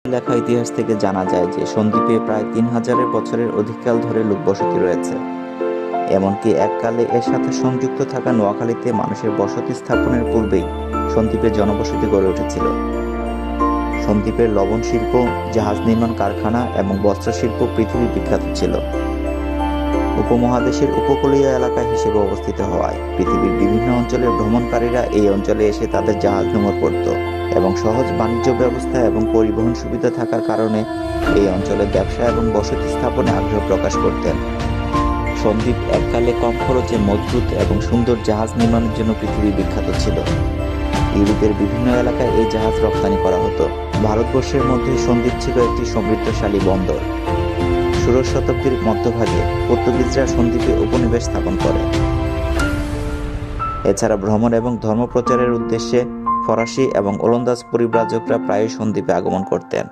লেখা ইতিহাস থেকে জানা যায় যে সন্দ্বীপে প্রায় 3000 বছরের অধিককাল ধরে লোকবসতি রয়েছে। এমনকি এককালে এর সাথে সংযুক্ত থাকা নোয়াখালীতে মানুষের বসতি স্থাপনের পূর্বেই সন্দ্বীপে জনবসতি গড়ে উঠেছিল। সন্দ্বীপের লবণ শিল্প, জাহাজ নির্মাণ কারখানা এবং বস্ত্র শিল্প পৃথিবী বিখ্যাত ছিল। উপমহাদেশের উপকূলীয় এলাকা হিসেবে অবস্থিত হওয়ায় পৃথিবীর বিভিন্ন অঞ্চলের ভ্রমণকারীরা এই অঞ্চলে এসে তাদের জাহাজ নোঙর পড়ত এবং সহজ বাণিজ্য ব্যবস্থা এবং পরিবহন সুবিধা থাকার কারণে এই অঞ্চলে ব্যবসা এবং বসতি স্থাপনে আগ্রহ প্রকাশ করতেন। সন্দ্বীপ এককালে কম খরচে মজবুত এবং সুন্দর জাহাজ নির্মাণের জন্য পৃথিবী বিখ্যাত ছিল। ইউরোপের বিভিন্ন এলাকায় এই জাহাজ রপ্তানি করা হতো। ভারতবর্ষের মধ্যে সন্দ্বীপ ছিল একটি সমৃদ্ধশালী বন্দর। ষোড়শ শতাব্দীর মধ্যভাগে পর্তুগিজরা সন্দ্বীপে উপনিবেশ স্থাপন করে। এছাড়া ভ্রমণ এবং ধর্মপ্রচারের উদ্দেশ্যে ফরাসি এবং ওলন্দাজ পরিব্রাজকরা প্রায়ই সন্দ্বীপে আগমন করতেন।